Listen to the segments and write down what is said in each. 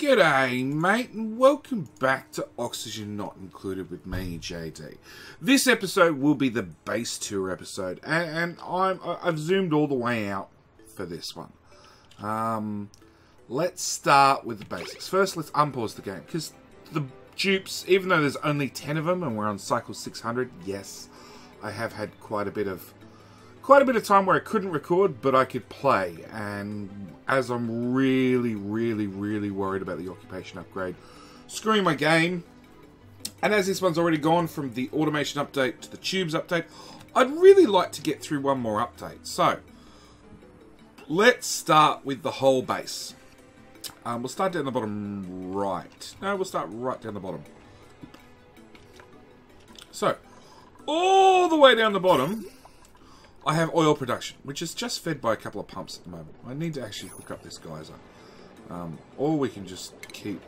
G'day mate, and welcome back to Oxygen Not Included with me, JD. This episode will be the base tour episode, and I've zoomed all the way out for this one. Let's start with the basics. First, let's unpause the game, because the dupes, even though there's only 10 of them and we're on cycle 600, yes, I have had quite a bit of time where I couldn't record, but I could play. And as I'm really worried about the occupation upgrade screwing my game, and as this one's already gone from the automation update to the tubes update, I'd really like to get through one more update. So let's start with the whole base. We'll start down the bottom right. No, we'll start right down the bottom. So all the way down the bottom, I have oil production, which is just fed by a couple of pumps at the moment. I need to actually hook up this geyser. Or we can just keep...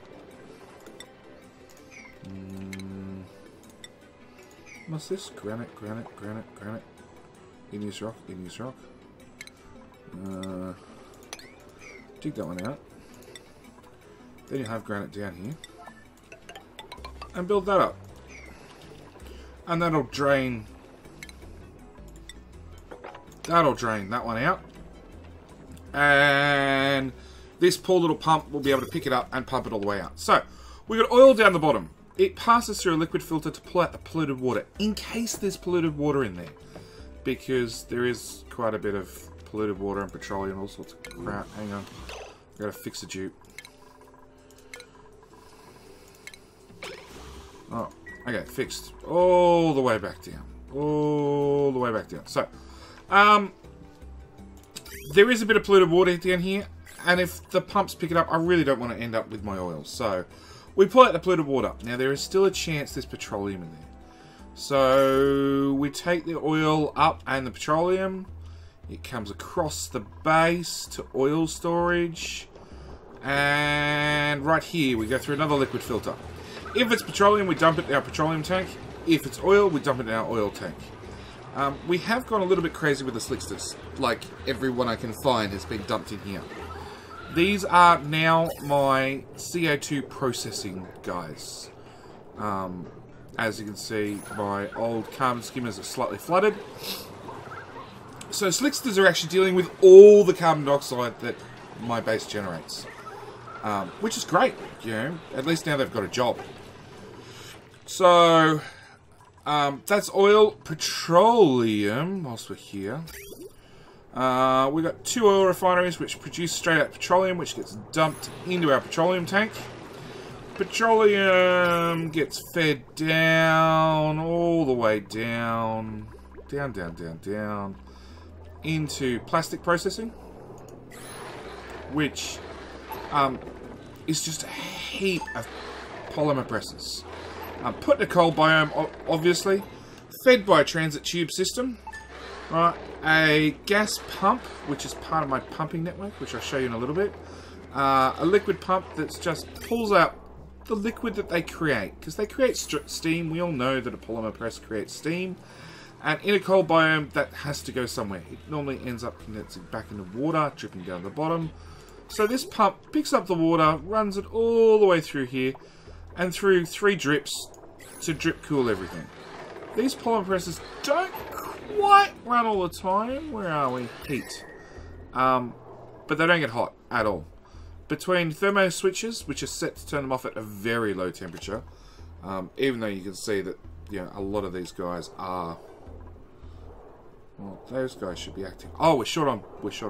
What's this? Granite. Igneous rock. Dig that one out. Then you have granite down here. And build that up. And that'll drain... That'll drain that one out. And this poor little pump will be able to pick it up and pump it all the way out. So, we've got oil down the bottom. It passes through a liquid filter to pull out the polluted water, in case there's polluted water in there. Because there is quite a bit of polluted water and petroleum and all sorts of crap. Hang on. I've got to fix the dupe. Oh, okay, fixed. All the way back down. All the way back down. So, there is a bit of polluted water down here, and if the pumps pick it up, I really don't want to end up with my oil. So, we pull out the polluted water. Now, there is still a chance there's petroleum in there. So, we take the oil up and the petroleum. It comes across the base to oil storage. And right here, we go through another liquid filter. If it's petroleum, we dump it in our petroleum tank. If it's oil, we dump it in our oil tank. We have gone a little bit crazy with the slicksters. Like, everyone I can find has been dumped in here. These are now my CO2 processing guys. As you can see, my old carbon skimmers are slightly flooded. So slicksters are actually dealing with all the carbon dioxide that my base generates. Which is great, you know. At least now they've got a job. So... that's oil, petroleum, whilst we're here. We've got 2 oil refineries which produce straight out petroleum, which gets dumped into our petroleum tank. Petroleum gets fed down, all the way down, down, into plastic processing, which is just a heap of polymer presses. Put in a coal biome, obviously. Fed by a transit tube system. Right, a gas pump, which is part of my pumping network, which I'll show you in a little bit. A liquid pump that just pulls out the liquid that they create. Because they create steam. We all know that a polymer press creates steam. And in a coal biome, that has to go somewhere. It normally ends up condensing back into water, dripping down the bottom. So this pump picks up the water, runs it all the way through here, and through 3 drips to drip cool everything. These polymer presses don't quite run all the time. Where are we? Heat. But they don't get hot at all. Between thermo switches, which are set to turn them off at a very low temperature, even though you can see that, you know, a lot of these guys are... Well, those guys should be acting. Oh, we're short on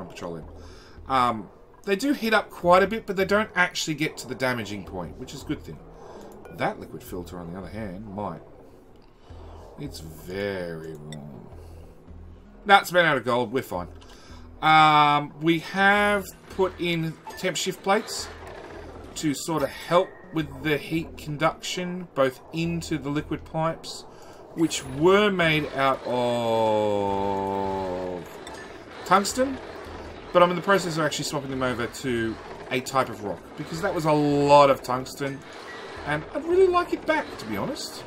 petroleum. They do heat up quite a bit, but they don't actually get to the damaging point, which is a good thing. That liquid filter, on the other hand, might. It's very warm. Nah, it's been out of gold. We're fine. We have put in temp shift plates to sort of help with the heat conduction, both into the liquid pipes, which were made out of tungsten. But I'm in the process of actually swapping them over to a type of rock, because that was a lot of tungsten. And I'd really like it back, to be honest.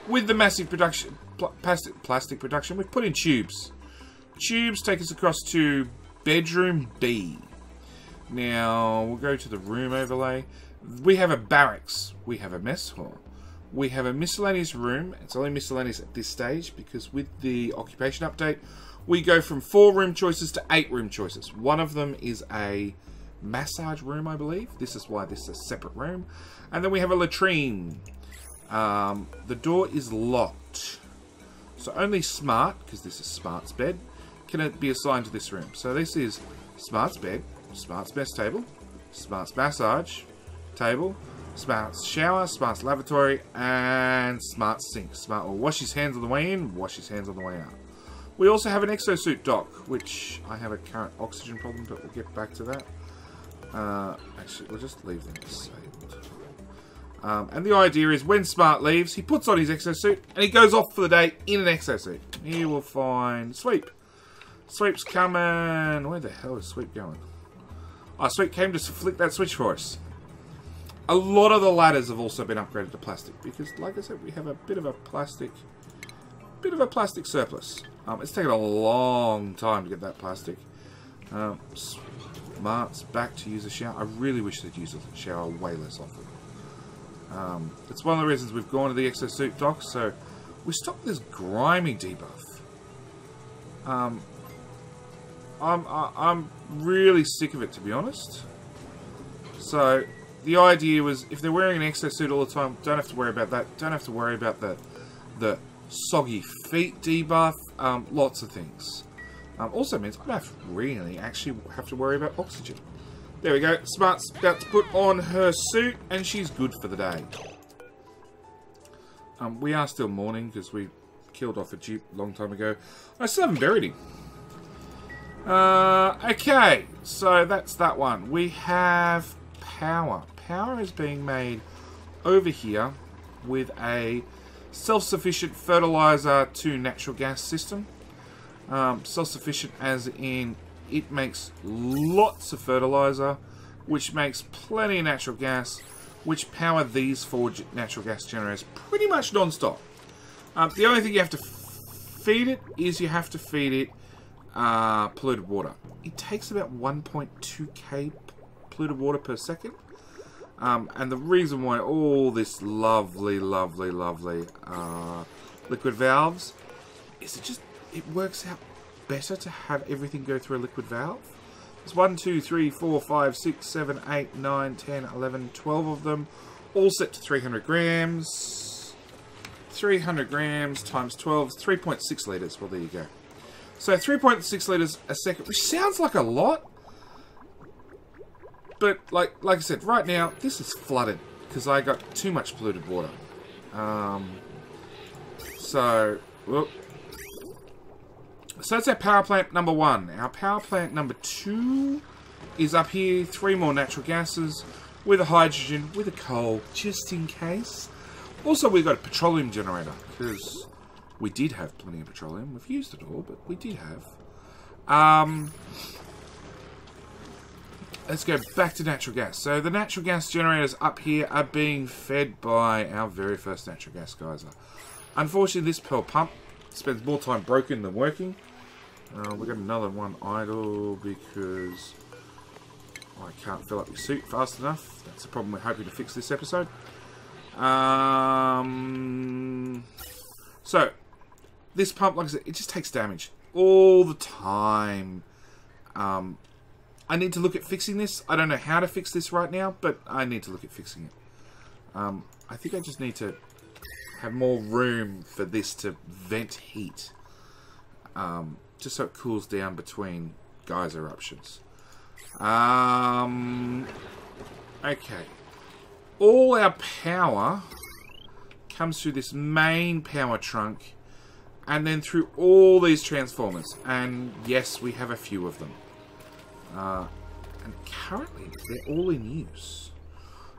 With the massive production, plastic production, we've put in tubes. Tubes take us across to bedroom B. Now, we'll go to the room overlay. We have a barracks. We have a mess hall. We have a miscellaneous room. It's only miscellaneous at this stage because with the occupation update, we go from 4 room choices to 8 room choices. One of them is a massage room, I believe. This is why this is a separate room. And then we have a latrine. The door is locked. So only Smart, because this is Smart's bed, can be assigned to this room. So this is Smart's bed, Smart's mess table, Smart's massage table, Smart's shower, Smart's lavatory, and Smart's sink. Smart will wash his hands on the way in, wash his hands on the way out. We also have an exosuit dock, which I have a current oxygen problem, but we'll get back to that. Actually, we'll just leave them disabled. And the idea is when Smart leaves, he puts on his exosuit and he goes off for the day in an exosuit. Here we'll find Sweep. Sweep's coming. Where the hell is Sweep going? Oh, Sweep came to flick that switch for us. A lot of the ladders have also been upgraded to plastic because, like I said, we have a bit of a plastic surplus. It's taken a long time to get that plastic. Smart's back to use a shower. I really wish they'd use a shower way less often. It's one of the reasons we've gone to the exosuit dock, so we stop this grimy debuff. I'm really sick of it, to be honest. So the idea was, if they're wearing an exosuit all the time, don't have to worry about that. Don't have to worry about the soggy feet debuff. Lots of things. Also means I don't have to really actually have to worry about oxygen. There we go. Smart's about to put on her suit, and she's good for the day. We are still mourning because we killed off a dupe a long time ago. I still haven't buried him. Okay, so that's that one. We have power. Power is being made over here with a self-sufficient fertilizer to natural gas system. Self-sufficient as in it makes lots of fertilizer, which makes plenty of natural gas, which power these 4 natural gas generators pretty much non-stop. The only thing you have to feed it is you have to feed it polluted water. It takes about 1.2k polluted water per second. And the reason why all this lovely liquid valves is it works out better to have everything go through a liquid valve. There's 1, 2, 3, 4, 5, 6, 7, 8, 9, 10, 11, 12 of them, all set to 300 grams. 300 grams times 12 is 3.6 litres. Well, there you go. So 3.6 litres a second, which sounds like a lot. But, like I said, right now, this is flooded because I got too much polluted water. So that's our power plant number 1. Our power plant number 2 is up here. 3 more natural gases with a hydrogen, with a coal, just in case. Also, we've got a petroleum generator because we did have plenty of petroleum. We've used it all, but we did have. Let's go back to natural gas. So the natural gas generators up here are being fed by our very first natural gas geyser. Unfortunately, this pearl pump spends more time broken than working. We've got another one idle because I can't fill up your suit fast enough. That's the problem we're hoping to fix this episode. So, this pump, like I said, it just takes damage all the time. I need to look at fixing this. I don't know how to fix this right now, but I need to look at fixing it. I think I just need to have more room for this to vent heat. Just so it cools down between geyser eruptions. Okay. All our power comes through this main power trunk and then through all these transformers. And yes, we have a few of them. And currently, they're all in use.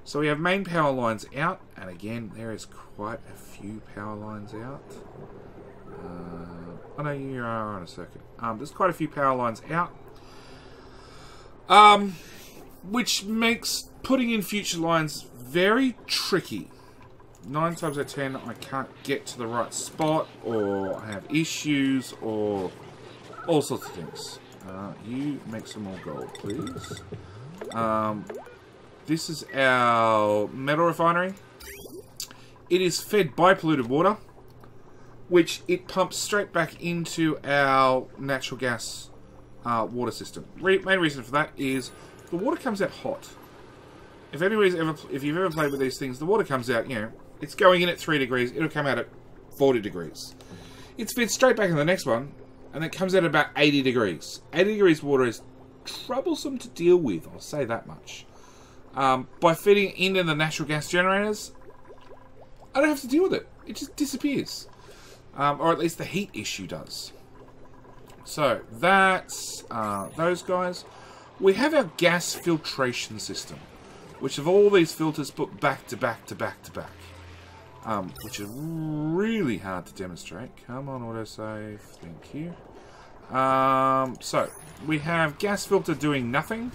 So we have main power lines out, and again, there is quite a few power lines out. Oh no, you are on a circuit. There's quite a few power lines out. Which makes putting in future lines very tricky. 9 times out of 10, I can't get to the right spot, or I have issues, or all sorts of things. You make some more gold, please. This is our metal refinery. It is fed by polluted water, which it pumps straight back into our natural gas water system. Main reason for that is the water comes out hot. If you've ever played with these things, the water comes out, you know, it's going in at 3 degrees, it'll come out at 40 degrees. It's fed straight back in the next one, and it comes out at about 80 degrees. 80 degrees water is troublesome to deal with, I'll say that much. By feeding it into the natural gas generators, I don't have to deal with it. It just disappears. Or at least the heat issue does. So, that's those guys. We have our gas filtration system, which have all these filters put back to back to back to back. Which is really hard to demonstrate. Come on, autosave. Thank you. So, we have gas filter doing nothing.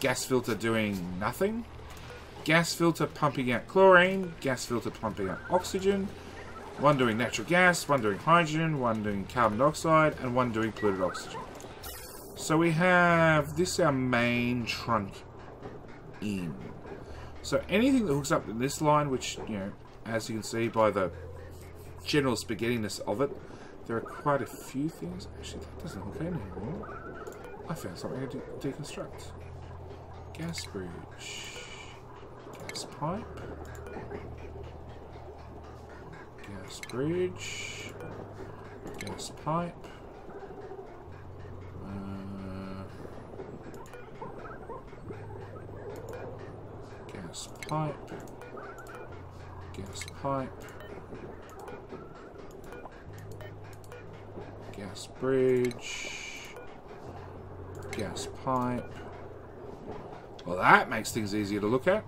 Gas filter doing nothing. Gas filter pumping out chlorine. Gas filter pumping out oxygen. One doing natural gas, one doing hydrogen, one doing carbon dioxide, and one doing polluted oxygen. So we have this our main trunk in. So anything that hooks up in this line, which, you know, as you can see by the general spaghettiness of it, there are quite a few things. Actually, that doesn't hook in anymore. I found something to deconstruct. Gas bridge. Gas pipe. Gas bridge. Gas pipe. Gas pipe. Gas pipe. Gas bridge. Gas pipe. Well, that makes things easier to look at.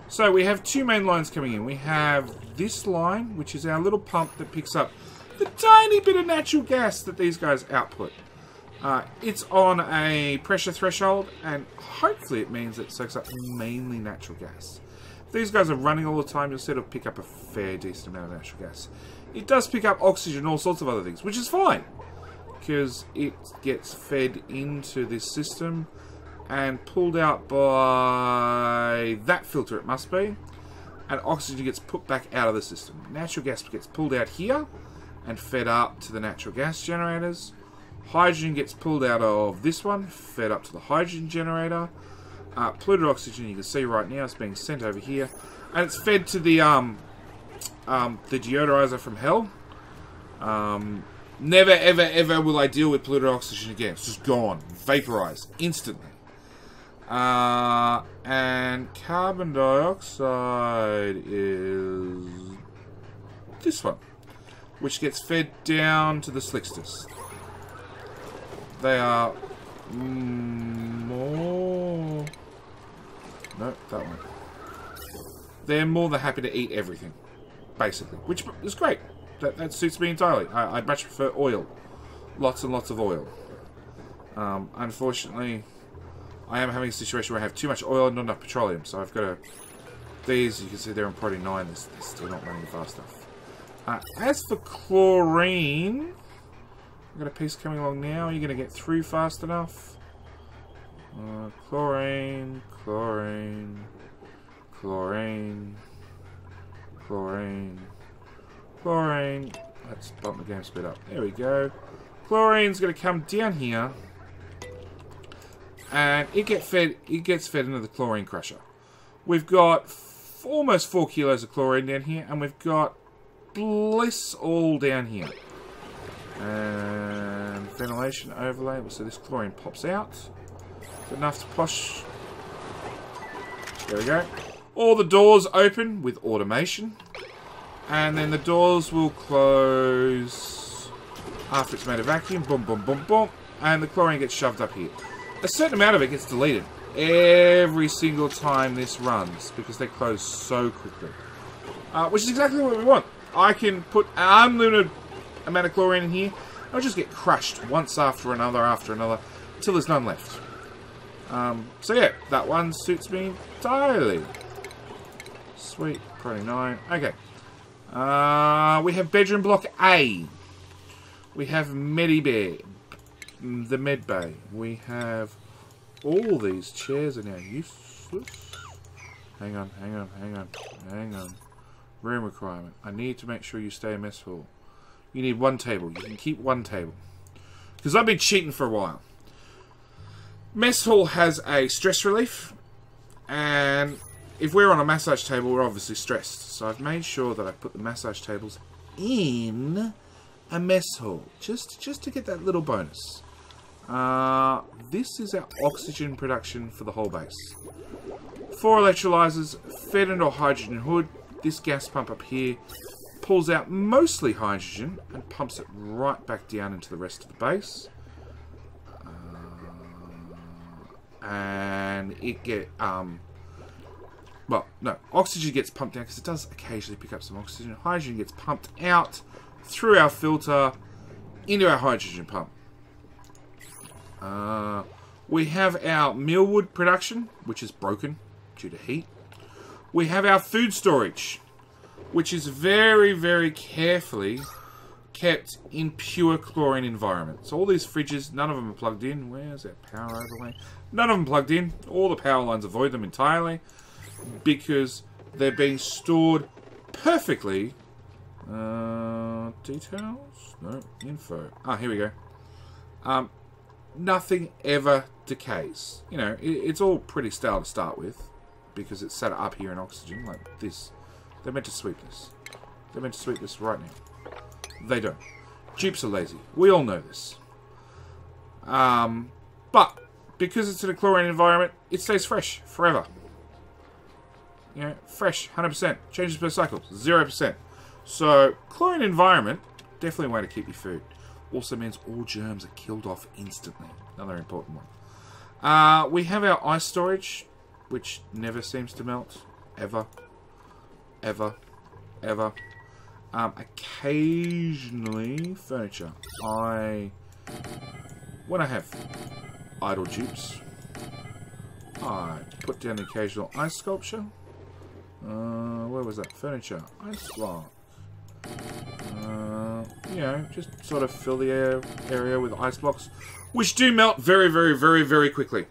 So we have two main lines coming in. We have this line, which is our little pump that picks up the tiny bit of natural gas that these guys output. It's on a pressure threshold, and hopefully it means it soaks up mainly natural gas. If these guys are running all the time, you'll see it'll pick up a fair decent amount of natural gas. It does pick up oxygen and all sorts of other things, which is fine, because it gets fed into this system and pulled out by that filter, it must be, and oxygen gets put back out of the system. Natural gas gets pulled out here and fed up to the natural gas generators. Hydrogen gets pulled out of this one, fed up to the hydrogen generator. Polluted oxygen, you can see right now, is being sent over here, and it's fed to the deodorizer from hell. Never, ever, ever will I deal with polluted oxygen again. It's just gone, vaporized instantly. And carbon dioxide is this one, which gets fed down to the slicksters. They are more... No, that one. They're more than happy to eat everything, basically, which is great. That suits me entirely. I'd much prefer oil. Lots and lots of oil. Unfortunately, I am having a situation where I have too much oil and not enough petroleum, so I've got to... These, you can see they're on priority 9, they're still not running fast enough. As for chlorine... I've got a piece coming along now. Are you going to get through fast enough? Chlorine, chlorine, chlorine, chlorine, chlorine. Let's bump the game speed up. There we go. Chlorine's going to come down here, and it gets fed into the chlorine crusher. We've got almost 4 kilos of chlorine down here, and we've got bliss all down here. And ventilation overlay, so this chlorine pops out. Good enough to push. There we go. All the doors open with automation. And then the doors will close after it's made a vacuum. Boom, boom, boom, boom. And the chlorine gets shoved up here. A certain amount of it gets deleted every single time this runs, because they close so quickly. Which is exactly what we want. I can put an unlimited amount of chlorine in here. I'll just get crushed once after another, until there's none left. So yeah, that one suits me entirely. Sweet, probably 9. Okay. We have bedroom block A. We have Medibay, the med bay. We have All these chairs are now useless. Hang on, hang on, hang on, hang on. Room requirement. I need to make sure you stay in mess hall. You need one table. You can keep one table. Because I've been cheating for a while. Mess hall has a stress relief. And if we're on a massage table, we're obviously stressed. So I've made sure that I put the massage tables in a mess hall. Just to get that little bonus. This is our oxygen production for the whole base. 4 electrolyzers fed into a hydrogen hood. This gas pump up here pulls out mostly hydrogen and pumps it right back down into the rest of the base. And it get well, no, oxygen gets pumped down because it does occasionally pick up some oxygen. Hydrogen gets pumped out through our filter into our hydrogen pump. We have our mealwood production, which is broken due to heat. We have our food storage, which is very, very carefully kept in pure chlorine environment. So all these fridges, none of them are plugged in. Where's that power overlay? None of them plugged in. All the power lines avoid them entirely because they're being stored perfectly. Details? No. Info. Ah, here we go. Nothing ever decays. You know, it's all pretty stale to start with because it's set up here in oxygen like this. They're meant to sweep this. They're meant to sweep this right now. They don't. Dupes are lazy. We all know this. But because it's in a chlorine environment, it stays fresh forever. You know, fresh, 100%. Changes per cycle, 0%. So, chlorine environment, definitely a way to keep your food. Also means all germs are killed off instantly. Another important one. We have our ice storage, which never seems to melt. Ever. Ever. Ever. Occasionally, furniture. When I have idle dupes, I put down the occasional ice sculpture. Where was that? Furniture. Ice block. You know, just sort of fill the area with ice blocks, which do melt very, very, very, very quickly.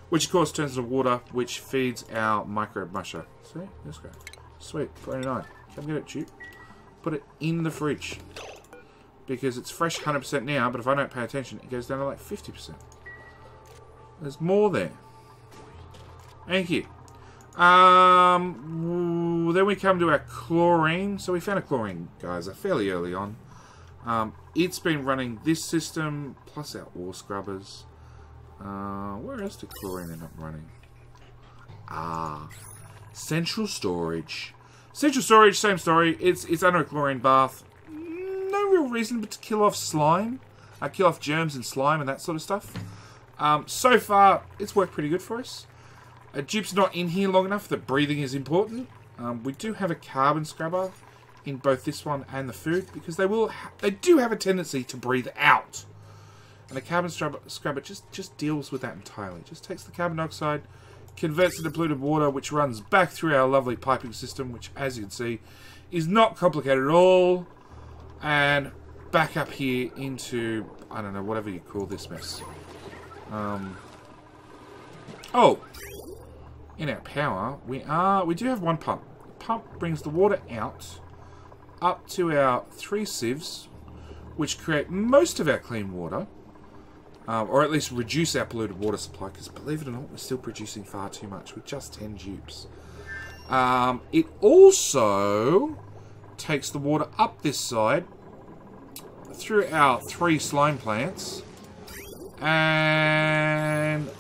Which, of course, turns into water, which feeds our microbe musher. See? This guy. Sweet. 29. Come get it, dupe. Put it in the fridge. Because it's fresh 100% now, but if I don't pay attention, it goes down to like 50%. There's more there. Thank you. Then we come to our chlorine. So we found a chlorine, guys, fairly early on. It's been running this system, plus our ore scrubbers. Where else did chlorine end up running? Central storage. Central storage, same story. It's under a chlorine bath. No real reason but to kill off slime. Kill off germs and slime and that sort of stuff. So far, it's worked pretty good for us. Dupe's not in here long enough that breathing is important. We do have a carbon scrubber in both this one and the food because they do have a tendency to breathe out. And the carbon scrubber just deals with that entirely. Just takes the carbon dioxide, converts it to polluted water, which runs back through our lovely piping system, which, as you can see, is not complicated at all. And back up here into, I don't know, whatever you call this mess. Oh! In our power, we do have one pump. The pump brings the water out up to our 3 sieves, which create most of our clean water, or at least reduce our polluted water supply, because believe it or not, we're still producing far too much with just 10 dupes. It also takes the water up this side through our 3 slime plants and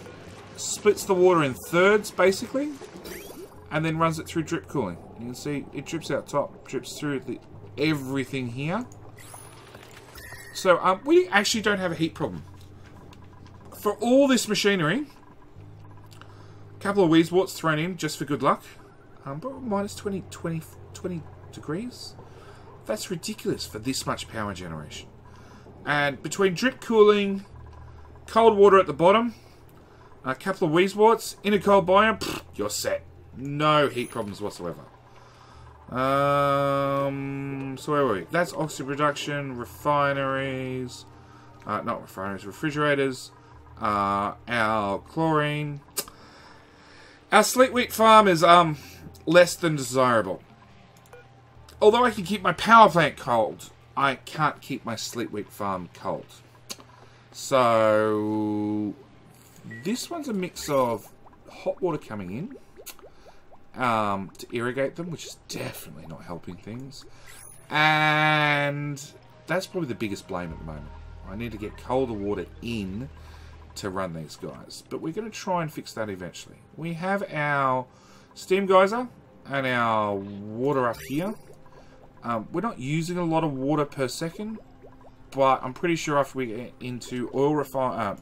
splits the water in thirds, basically, and then runs it through drip cooling. You can see it drips out top, drips through everything here. So we actually don't have a heat problem. For all this machinery, a couple of Weezeworts thrown in just for good luck, but minus 20 degrees. That's ridiculous for this much power generation. And between drip cooling, cold water at the bottom, a couple of Weezeworts in a cold biome, you're set. No heat problems whatsoever. So where were we? That's oxygen production, refineries, not refineries, refrigerators, our chlorine. Our sleet wheat farm is less than desirable. Although I can keep my power plant cold, I can't keep my sleet wheat farm cold. So this one's a mix of hot water coming in to irrigate them, which is definitely not helping things. And that's probably the biggest blame at the moment. I need to get colder water in to run these guys. But we're going to try and fix that eventually. We have our steam geyser and our water up here. We're not using a lot of water per second, but I'm pretty sure after we get into oil refinement,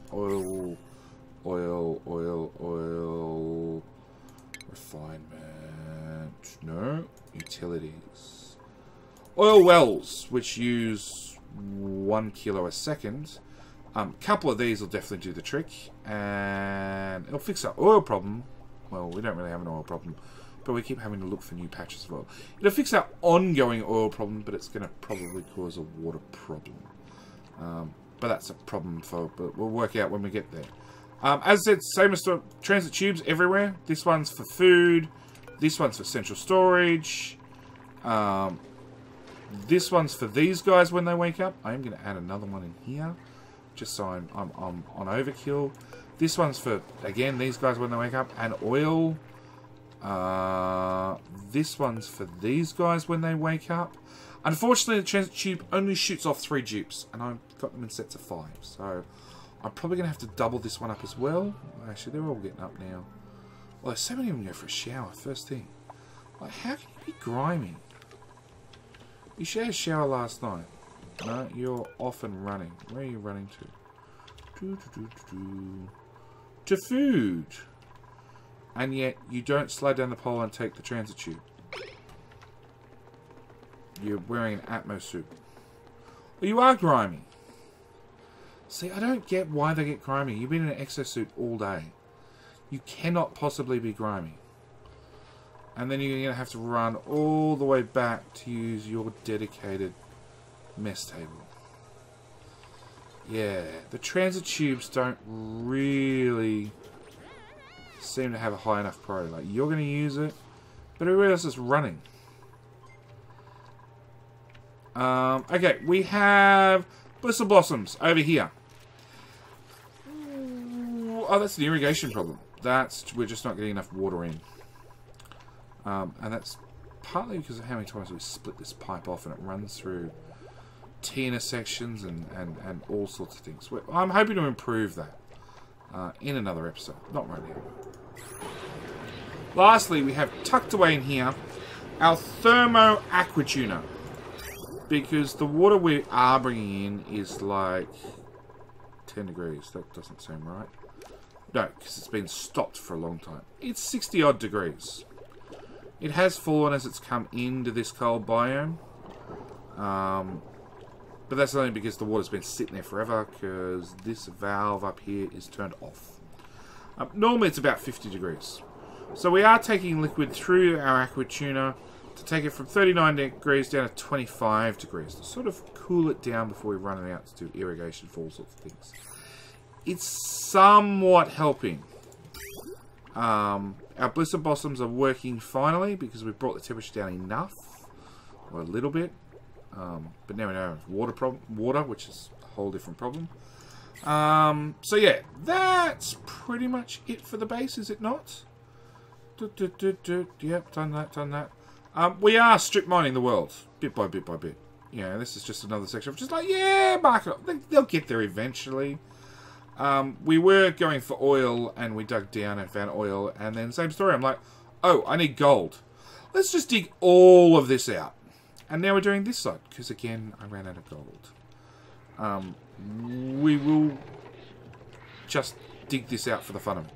no, utilities. Oil wells, which use 1 kilo a second. Couple of these will definitely do the trick, and it'll fix our oil problem. Well, we don't really have an oil problem, but we keep having to look for new patches of oil. It'll fix our ongoing oil problem, but it's going to probably cause a water problem. But that's a problem but we'll work out when we get there. As I said, same as the transit tubes everywhere. This one's for food. This one's for central storage. This one's for these guys when they wake up. I am going to add another one in here, just so I'm on overkill. This one's for, again, these guys when they wake up, and oil. This one's for these guys when they wake up. Unfortunately, the transit tube only shoots off 3 dupes, and I've got them in sets of 5. So I'm probably going to have to double this one up as well. Actually, they're all getting up now. Well, so many of them go for a shower first thing. Like, how can you be grimy? You should have a shower last night. No, you're off and running. Where are you running to? To food. And yet, you don't slide down the pole and take the transit tube. You're wearing an Atmo suit. Well, you are grimy. See, I don't get why they get grimy. You've been in an exosuit all day. You cannot possibly be grimy. And then you're going to have to run all the way back to use your dedicated mess table. Yeah, the transit tubes don't really seem to have a high enough priority. Like, you're going to use it, but everybody else is running. Okay, we have Blistle Blossoms over here. Oh, that's an irrigation problem. We're just not getting enough water in. And that's partly because of how many times we split this pipe off and it runs through T intersections and all sorts of things. I'm hoping to improve that in another episode. Not right now. Lastly, we have tucked away in here our Thermo Aqua Tuner. Because the water we are bringing in is like 10 degrees. That doesn't seem right. No, because it's been stopped for a long time. It's 60 odd degrees. It has fallen as it's come into this cold biome. But that's only because the water's been sitting there forever, because this valve up here is turned off. Normally it's about 50 degrees. So we are taking liquid through our aqua tuner to take it from 39 degrees down to 25 degrees. To sort of cool it down before we run it out to do irrigation for all sorts of things. It's somewhat helping. Our blister blossoms are working finally because we've brought the temperature down enough, or a little bit. But now we know water, which is a whole different problem. So yeah, that's pretty much it for the base, is it not? Yep, done that. We are strip mining the world, bit by bit by bit. You know, this is just another section of just like, yeah, mark it up. They'll get there eventually. We were going for oil, and we dug down and found oil, and then same story. I'm like, oh, I need gold. Let's just dig all of this out. And now we're doing this side, because again, I ran out of gold. We will just dig this out for the fun of it.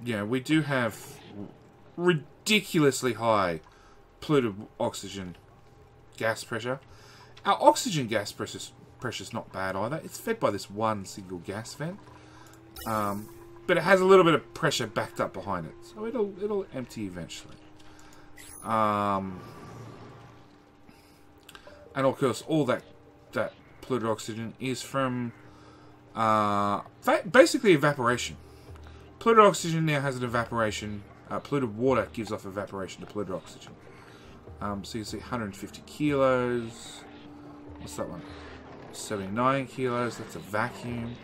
Yeah, we do have ridiculously high polluted oxygen gas pressure. Our oxygen gas pressure's not bad either. It's fed by this one single gas vent. But it has a little bit of pressure backed up behind it. So it'll empty eventually. And of course, all that polluted oxygen is from basically evaporation. Polluted oxygen now has an evaporation. Polluted water gives off evaporation to polluted oxygen. So you can see 150 kilos. What's that one? 79 kilos. That's a vacuum.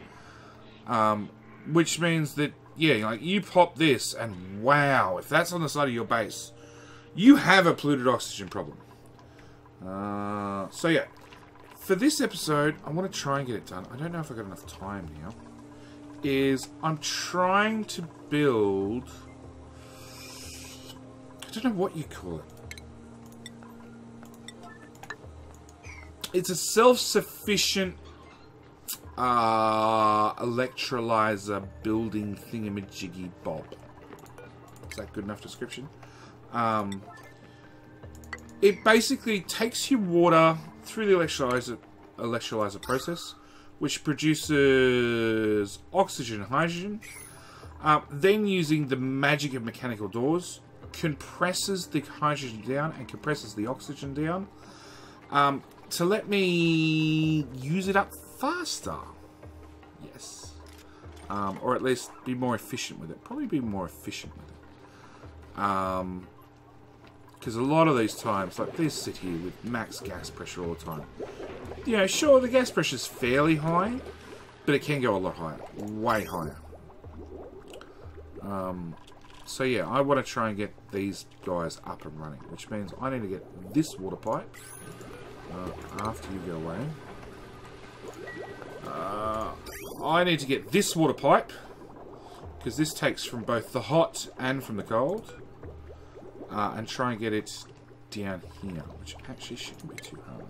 Which means that, yeah, like you pop this and wow, if that's on the side of your base, you have a polluted oxygen problem. So yeah, for this episode, I want to try and get it done. I don't know if I've got enough time now. I'm trying to build... I don't know what you call it. It's a self-sufficient electrolyzer building thingamajiggy bob. Is that good enough description? It basically takes your water through the electrolyzer process, which produces oxygen and hydrogen. Then using the magic of mechanical doors, compresses the hydrogen down and compresses the oxygen down to let me use it up faster. Yes. Or at least be more efficient with it. Probably be more efficient with it. Because a lot of these times, like this sit here with max gas pressure all the time. You know, sure, the gas pressure is fairly high, but it can go a lot higher. Way higher. So yeah, I want to try and get these guys up and running, which means I need to get this water pipe after you go away. I need to get this water pipe because this takes from both the hot and from the cold, and try and get it down here, which actually shouldn't be too hard.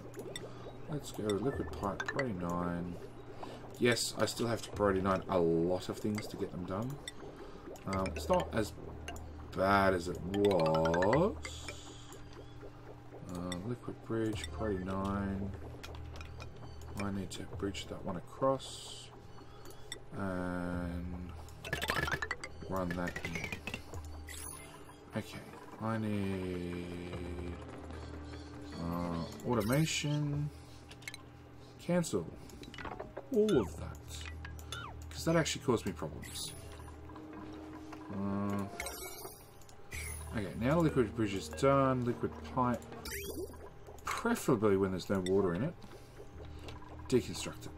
Let's go liquid pipe priority 9. Yes, I still have to priority 9 a lot of things to get them done. It's not as bad as it was. Liquid bridge, priority 9. I need to bridge that one across and run that in. Okay, I need automation. Cancel all of that because that actually caused me problems. Okay, now liquid bridge is done. Liquid pipe, preferably when there's no water in it. Deconstruct it.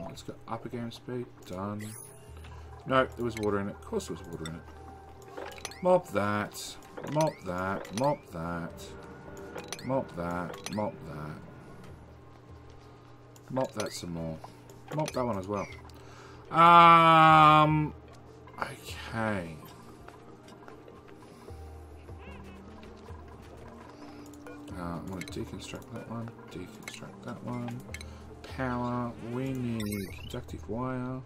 Let's go upper game speed. Done. No, there was water in it. Of course there was water in it. Mop that. Mop that. Mop that. Mop that. Mop that. Mop that some more. Mop that one as well. Okay. I'm going to deconstruct that one. Deconstruct that one. Power. We need conductive wire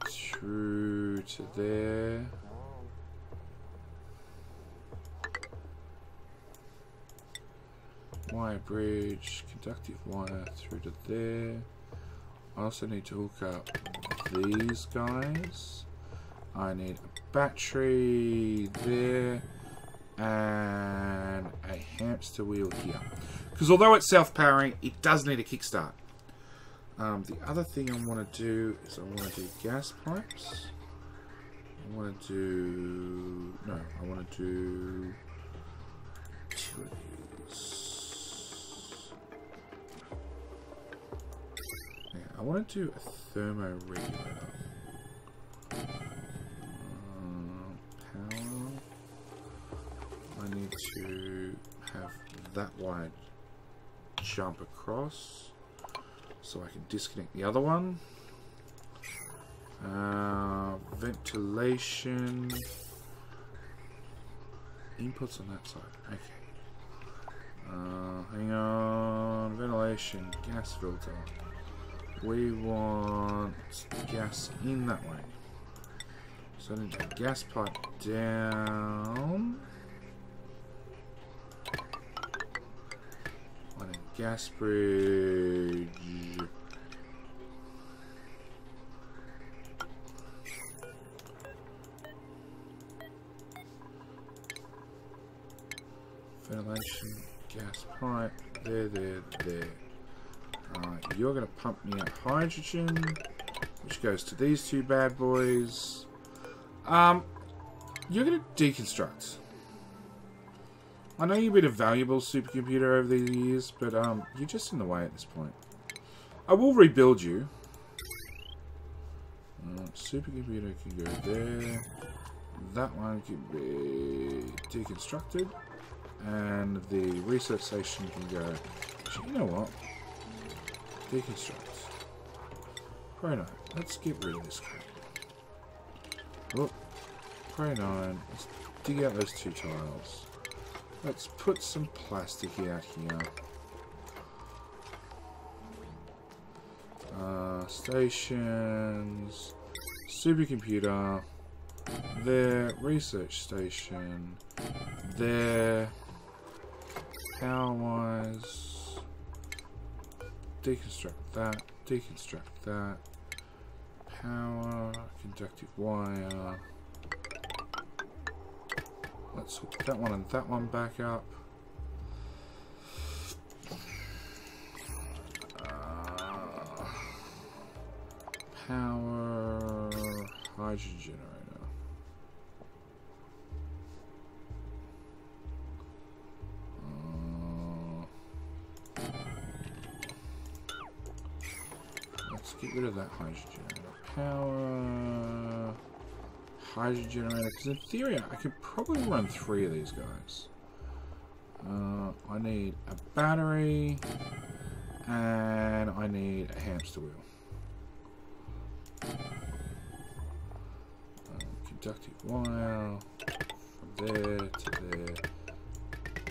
through to there. Wire bridge. Conductive wire through to there. I also need to hook up these guys. I need a battery there and a hamster wheel here. Because although it's self-powering, it does need a kickstart. The other thing I want to do is I want to do gas pipes. I want to do... No, I want to do... Yeah, I want to do a thermo regulator. Power. I need to have that wire jump across so I can disconnect the other one. Ventilation. Inputs on that side. Okay. Hang on. Ventilation. Gas filter. We want gas in that way. So I need to gas pipe down. I need gas bridge. Ventilation, gas pipe. there. You're going to pump me out hydrogen, which goes to these two bad boys. You're going to deconstruct. I know you've been a valuable supercomputer over the years, but you're just in the way at this point. I will rebuild you. Supercomputer can go there. That one can be deconstructed. And the research station can go... Actually, you know what? Deconstruct. Pro9. Let's get rid of this crap. Look. Pro9. Let's dig out those two tiles. Let's put some plastic out here. Stations. Supercomputer. There. Research station. There. Power-wise. Deconstruct that. Deconstruct that. Power. Conductive wire. Let's hook that one and that one back up. Power. Hydrogen generator. Let's get rid of that hydrogen generator. Power. Hydrogen generator. Because in theory, I could probably run 3 of these guys. I need a battery. And I need a hamster wheel. Conductive wire. From there to there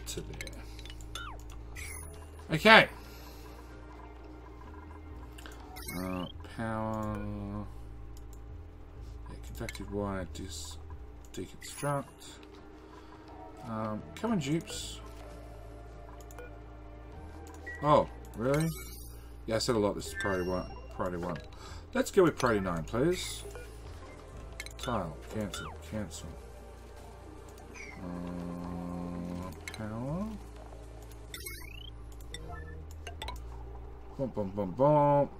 to there. Okay. Power. Yeah, conductive wire. Deconstruct. Come on, dupes. Oh, really? Yeah, I said a lot. This is priority 1. Priority 1. Let's go with priority 9, please. Tile. Cancel. Cancel. Power. Bump, bump, bump, bump.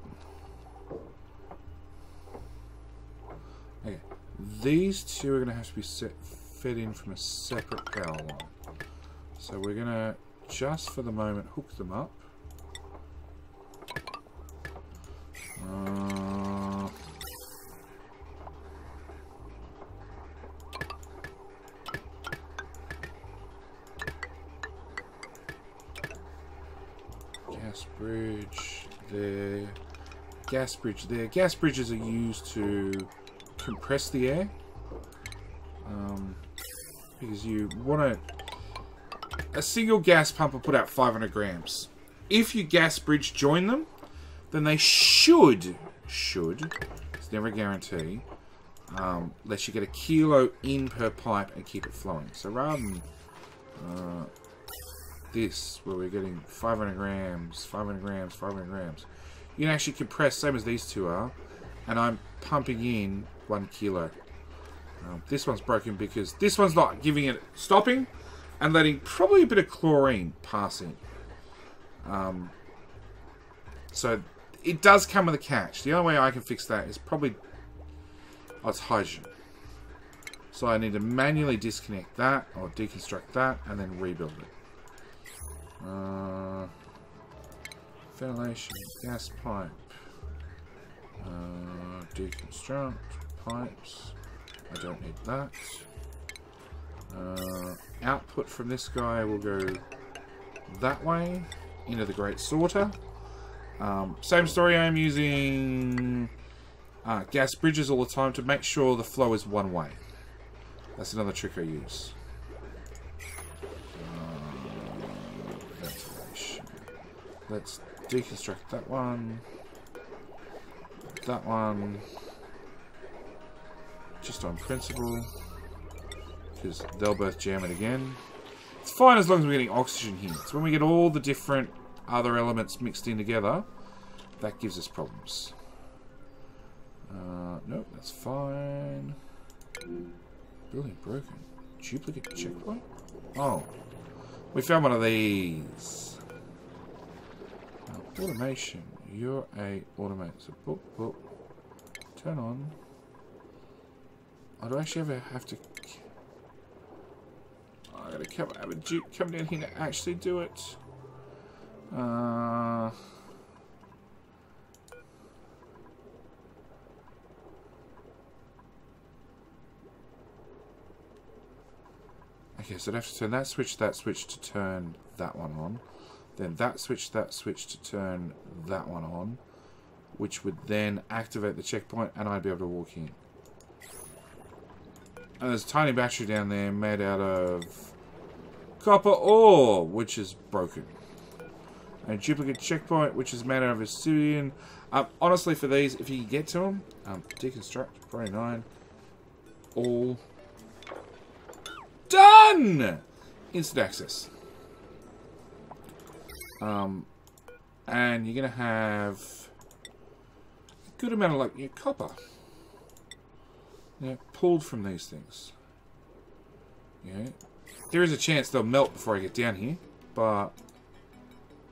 Okay. These two are going to have to be fed in from a separate power line. So we're going to, just for the moment, hook them up. Gas bridge there. Gas bridge there. Gas bridges are used to compress the air. Because you want to... A single gas pump will put out 500 grams. If you gas bridge join them, then they should, it's never a guarantee, let you get a kilo in per pipe and keep it flowing. So rather than this, where we're getting 500 grams, 500 grams, 500 grams, you can actually compress, same as these two are, and I'm pumping in 1 kilo. This one's broken because this one's not giving it, stopping, and letting probably a bit of chlorine pass in. So it does come with a catch. The only way I can fix that is probably... Oh, it's hydrogen. So I need to manually disconnect that, or deconstruct that, and then rebuild it. Ventilation, gas pipe. Deconstruct, pipes. I don't need that. Output from this guy will go that way, into the Great Sorter. Same story, I'm using gas bridges all the time to make sure the flow is one way. That's another trick I use. Ventilation. Let's deconstruct that one. That one. Just on principle. Because they'll both jam it again. It's fine as long as we're getting oxygen here. It's when we get all the different other elements mixed in together that gives us problems. Nope, that's fine. Building broken. Duplicate checkpoint? Oh. We found one of these. Automation. You're a automate. So, boop, boop. Turn on. Oh, do I actually ever have to... Oh, I gotta have a dupe come down here to actually do it. Okay, so I'd have to turn that switch to turn that one on. Then that switch to turn that one on. Which would then activate the checkpoint and I'd be able to walk in. And there's a tiny battery down there made out of copper ore, which is broken. And a duplicate checkpoint, which is made out of obsidian. Honestly, for these, if you can get to them, deconstruct, probably 9. All done! Instant access. And you're going to have a good amount of, like, your copper. Yeah, pulled from these things. Yeah. There is a chance they'll melt before I get down here, but...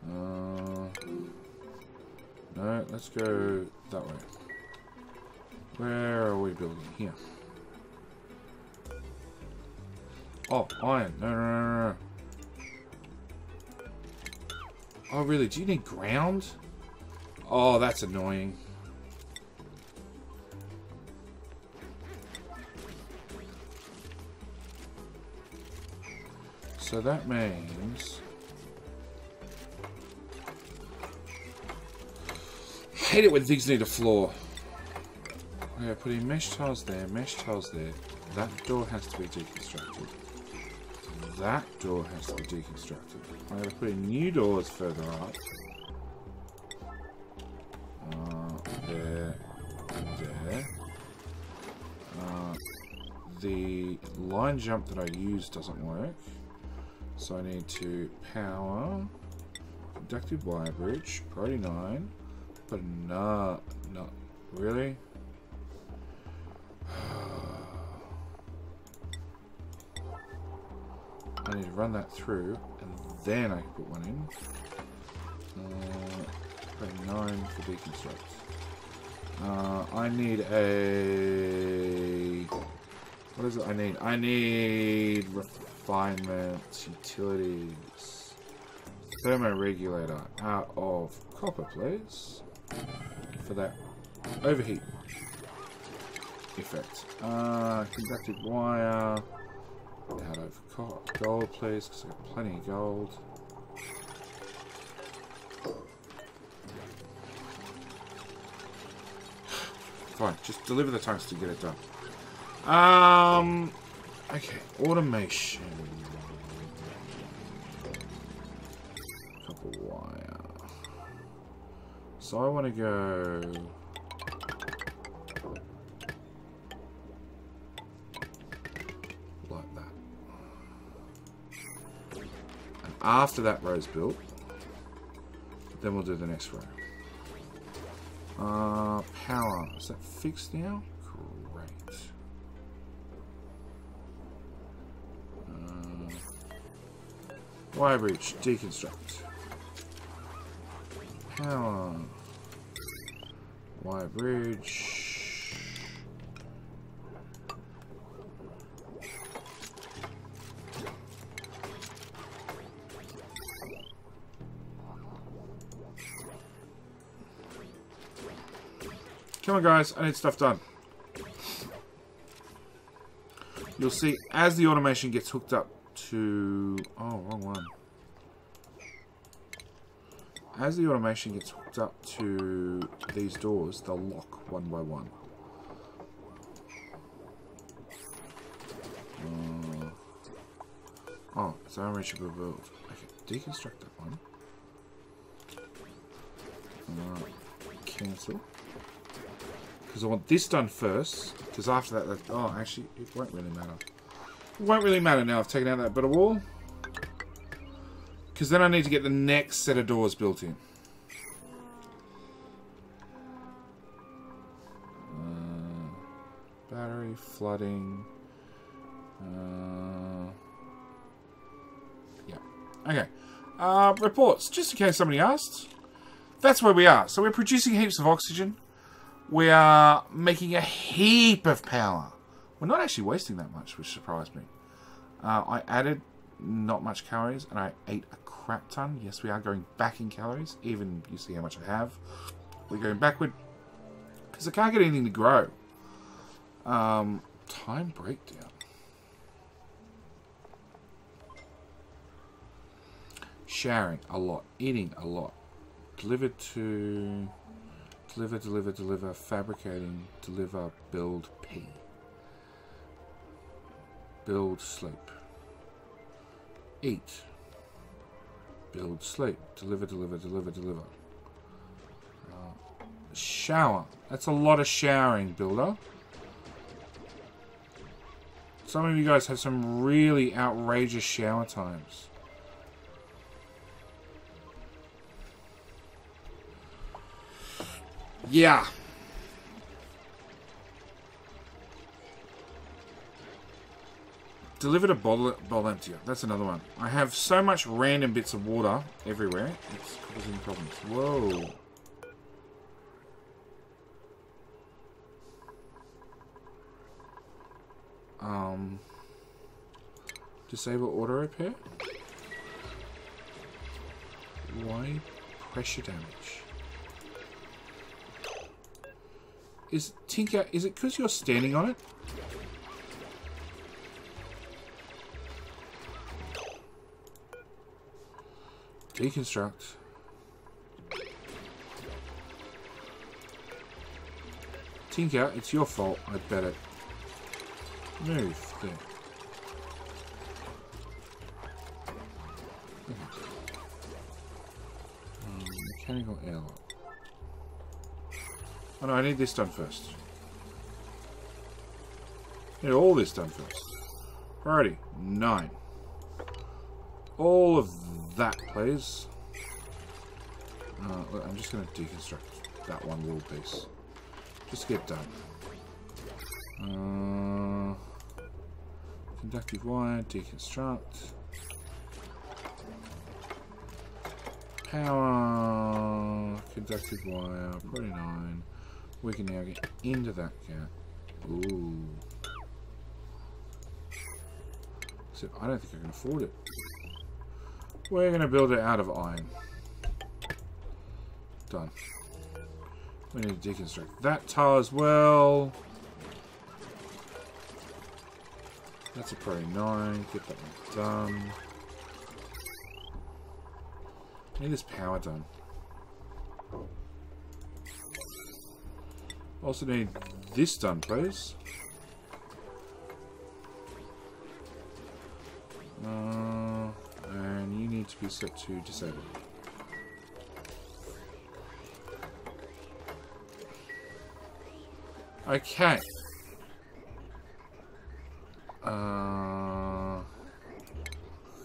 no, let's go that way. Where are we building? Here. Oh, iron. No. Oh, really? Do you need ground? Oh, that's annoying. So that means... I hate it when things need a floor. Okay, put in mesh tiles there, mesh tiles there. That door has to be deconstructed. That door has to be deconstructed. I'm going to put in new doors further up. There. The line jump that I use doesn't work. So I need to power conductive wire bridge, priority 9, but not really. I need to run that through, and then I can put one in. Priority 9 for deconstruct. I need a... What is it I need? I need refinement, utilities, thermoregulator out of copper, please, for that overheat effect. Conductive wire out of gold, please, because I've got plenty of gold. Fine, just deliver the tungsten to get it done. Okay, automation. Copper wire. So I want to go... like that. And after that row's built, then we'll do the next row. Power. Is that fixed now? Great. Wire bridge. Deconstruct. Power. Wire bridge. Come on, guys. I need stuff done. You'll see as the automation gets hooked up to... Oh, wrong one. As the automation gets hooked up to these doors, they'll lock one by one. Oh, it's unreachable build. Okay, deconstruct that one. Cancel. Because I want this done first. Because after that, oh, actually, it won't really matter. It won't really matter now I've taken out that bit of wall. Because then I need to get the next set of doors built in. Battery, flooding. Yeah. Okay. Reports. Just in case somebody asked. that's where we are. So we're producing heaps of oxygen. We are making a heap of power. We're not actually wasting that much, which surprised me. I added not much calories, and I ate a crap ton. Yes, we are going back in calories. Even you see how much I have. We're going backward because I can't get anything to grow. Time breakdown. Showering a lot, eating a lot. Deliver, fabricating, deliver, build, P. Build, sleep. Eat. Build, sleep. Deliver. Shower. That's a lot of showering, builder. Some of you guys have some really outrageous shower times. Yeah. Delivered a bottle emptier. That's another one. I have so much random bits of water everywhere. It's causing problems. Whoa. Disable auto repair. Why pressure damage? Tinker, is it because you're standing on it? Deconstruct. Tinker, it's your fault, I bet it. Move there. Mechanical airlock. Oh no, I need this done first. I need all this done first. Alrighty, 9. All of that, please. Look, I'm just going to deconstruct that one little piece. Just get done. Conductive wire, deconstruct. Power, conductive wire, 49. We can now get into that gap. Ooh. So I don't think I can afford it. We're going to build it out of iron. Done. We need to deconstruct that tile as well. That's a priority 9. Get that one done. I need this power done. Also need this done, please. And you need to be set to disabled. Okay.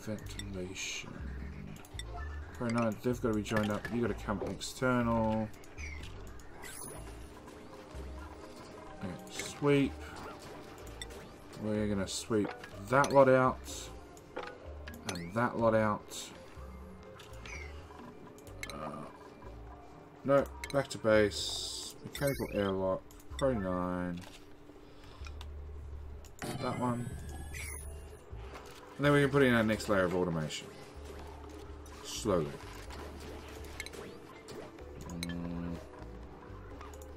Ventilation. Very nice. They've got to be joined up. You got to come external. Okay, sweep. We're gonna sweep that lot out and that lot out. No, back to base. Mechanical airlock. Pro 9. That one. And then we can put in our next layer of automation. Slowly.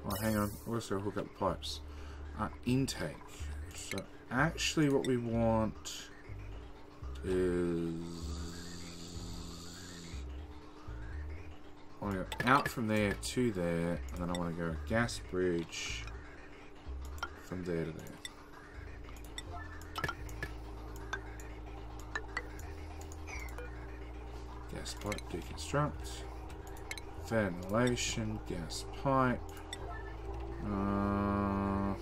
Oh, hang on. We'll also hook up pipes. Intake. So, actually, what we want is. I want to go out from there to there, and then I want to go gas bridge from there to there. Gas pipe deconstruct. Ventilation, gas pipe. I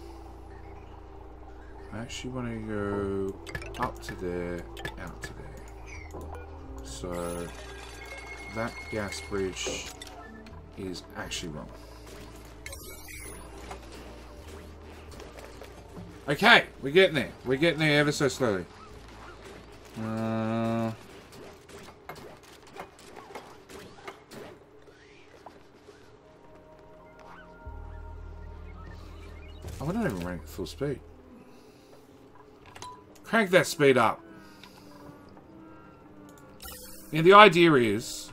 actually want to go up to there, out to there. So that gas bridge is actually wrong. Okay, we're getting there. We're getting there ever so slowly. Oh, we're not even running at full speed. Crank that speed up. Now, the idea is,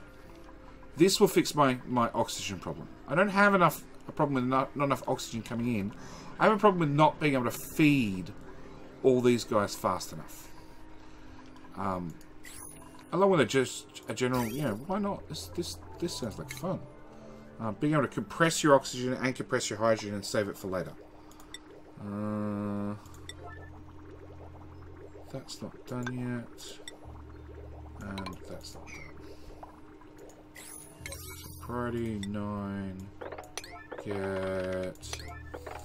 this will fix my oxygen problem. I don't have a problem with not enough oxygen coming in. I have a problem with not being able to feed all these guys fast enough. Along with a general, you know, why not? This sounds like fun. Being able to compress your oxygen and compress your hydrogen and save it for later. That's not done yet. And that's not done. So priority 9. Get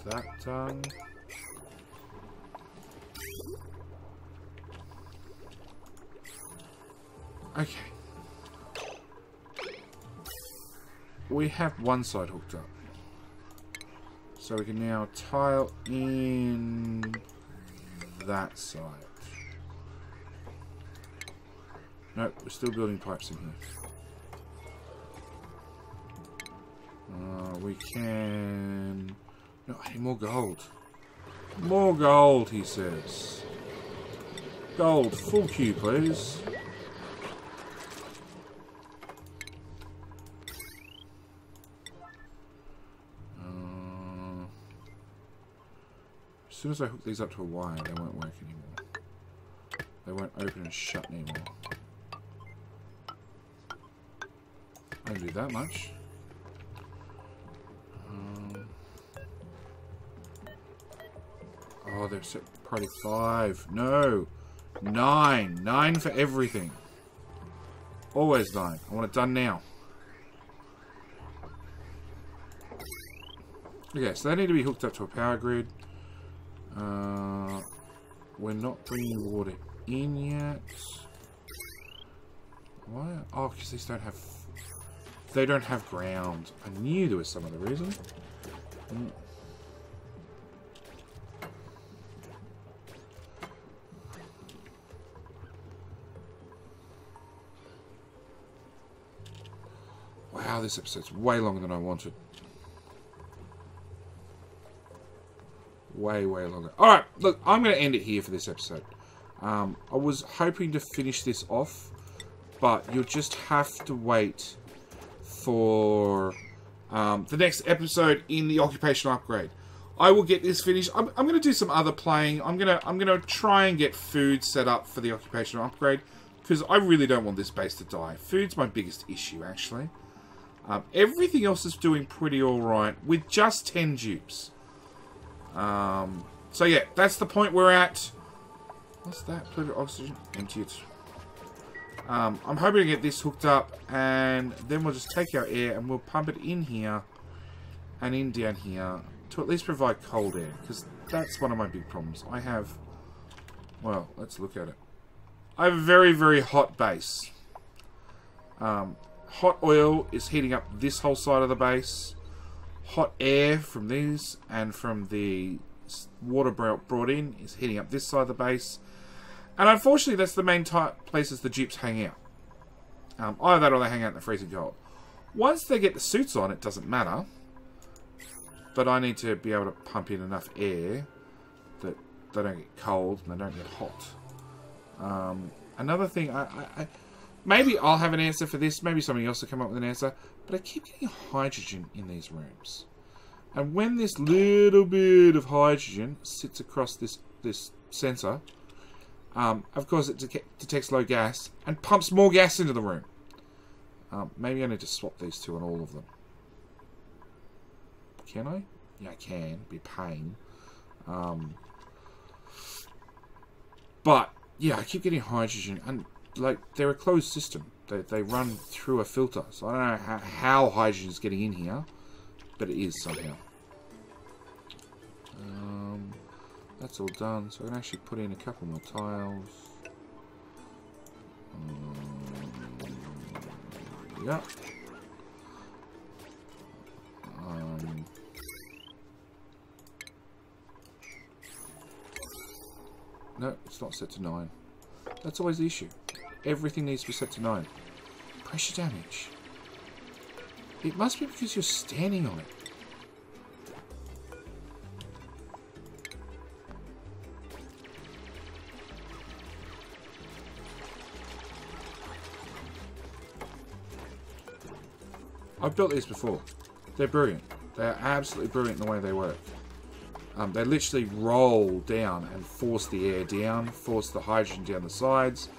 that done. Okay. We have one side hooked up. So we can now tile in that side. Nope, we're still building pipes in here. We can... No, I need more gold. More gold, he says. Gold, full queue, please. As soon as I hook these up to a wire, they won't work anymore. They won't open and shut anymore. I don't do that much. Oh, they're set priority 5. No! 9. 9 for everything. Always 9. I want it done now. Okay, so they need to be hooked up to a power grid. We're not bringing water in yet. Why? Oh, because these don't have... They don't have ground. I knew there was some other reason. Wow, this episode's way longer than I wanted. Way longer. Alright, look, I'm going to end it here for this episode. I was hoping to finish this off, but you'll just have to wait for the next episode in the occupational upgrade. I will get this finished. I'm going to do some other playing. I'm gonna try and get food set up for the occupational upgrade, because I really don't want this base to die. Food's my biggest issue, actually. Everything else is doing pretty alright, with just 10 dupes. So yeah, that's the point we're at. What's that? Plenty oxygen. Empty it. I'm hoping to get this hooked up, and then we'll just take our air and we'll pump it in here and in down here to at least provide cold air, because that's one of my big problems. I have, well, let's look at it. I have a very hot base. Hot oil is heating up this whole side of the base. Hot air from these and from the water brought in is heating up this side of the base. And unfortunately, that's the main places the dupes hang out. Either that or they hang out in the freezing cold. Once they get the suits on, it doesn't matter. But I need to be able to pump in enough air that they don't get cold and they don't get hot. Another thing, maybe I'll have an answer for this. Maybe somebody else will come up with an answer. But I keep getting hydrogen in these rooms. And when this little bit of hydrogen sits across this sensor, of course it detects low gas and pumps more gas into the room. Maybe I need to swap these two on all of them. Can I? Yeah, I can. Be a pain. But, yeah, I keep getting hydrogen. And, like, they're a closed system. They run through a filter. So I don't know how hydrogen is getting in here. But it is somehow. That's all done. So I can actually put in a couple more tiles. Yeah. No, it's not set to 9. That's always the issue. Everything needs to be set to 9. Pressure damage. It must be because you're standing on it. I've built these before. They're brilliant. They're absolutely brilliant in the way they work. They literally roll down and force the air down, force the hydrogen down the sides.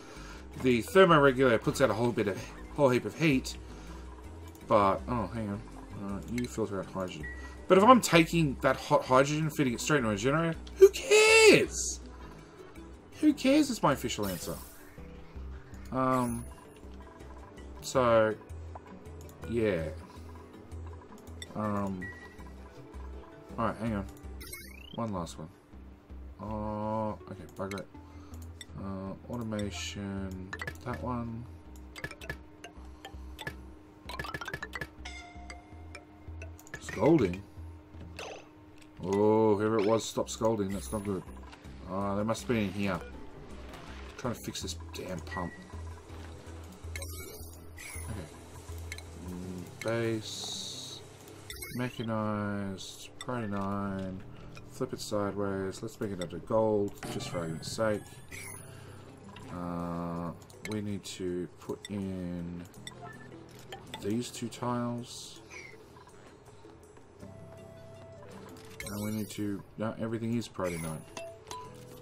The thermoregulator puts out a whole heap of heat, but oh, hang on, you filter out hydrogen. But if I'm taking that hot hydrogen and feeding it straight into a generator, who cares? Who cares? Is my official answer. So yeah. Alright, hang on. One last one. Oh, okay, bugger it. Automation, that one. Scolding? Oh, whoever it was, stop scolding. That's not good. They must have been in here. I'm trying to fix this damn pump. Okay. Base. Mechanized. Priority 9. Flip it sideways. Let's make it up to gold, just for argument's sake. We need to put in these two tiles. And we need to... No, everything is priority 9.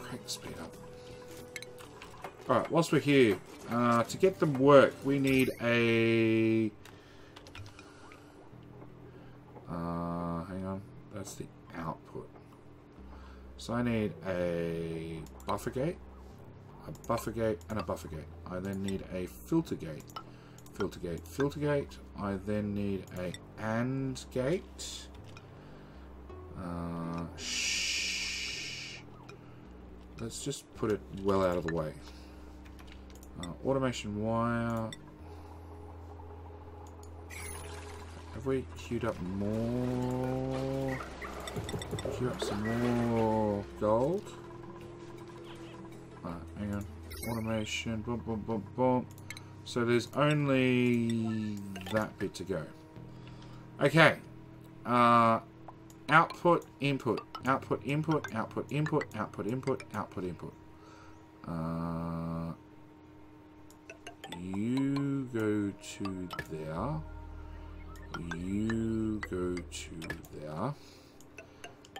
Crank the speed up. Alright, whilst we're here, to get them work, we need a... hang on. That's the output. So I need a buffer gate, a buffer gate, and a buffer gate. I then need a filter gate, filter gate, filter gate. I then need a AND gate. Shh. Let's just put it well out of the way. Automation wire. Have we queued up more? Queue up some more gold. Alright, hang on. Automation, boom, boom, boom, boom. So there's only that bit to go. Okay. Output, input, output, input, output, input, output, input, output, input. You go to there. You go to there.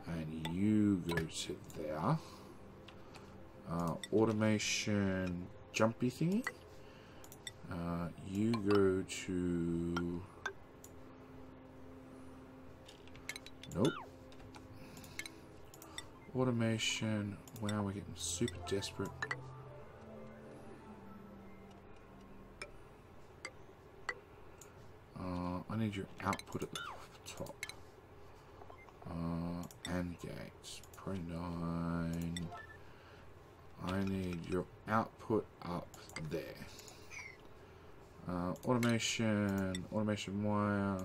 And you go to there. Automation jumpy thingy. You go to... Nope. Automation. Wow, we're getting super desperate. I need your output at the top. AND gates. Pro 9. I need your output up there. Automation. Automation wire.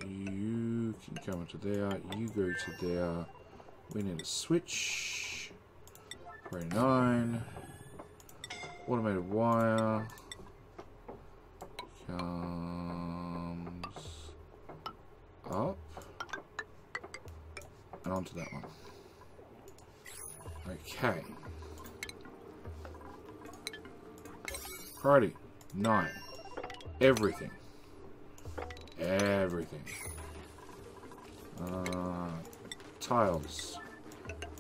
You can come into there. You go to there. We need a switch. Pro 9. Automated wire. Comes up. And onto that one. Okay. Priority 9. Everything. Everything. Tiles.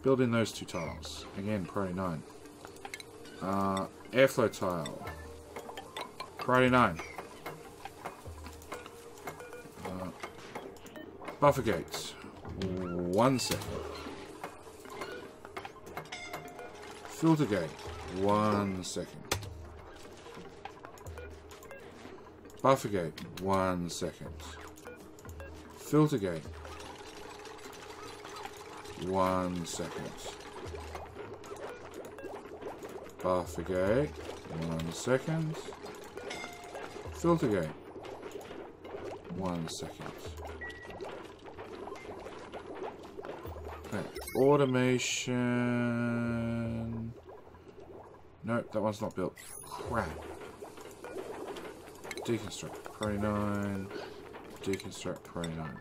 Build in those two tiles. Again, priority 9. Airflow tile. Priority 9. Buffer gates. 1 second. Filter gate. 1 second. Buffer gate. 1 second. Filter gate. 1 second. Buffer gate. 1 second. Filter gate. 1 second. Okay. Automation. Nope, that one's not built. Crap. Deconstruct. Priority 9. Deconstruct. Priority 9.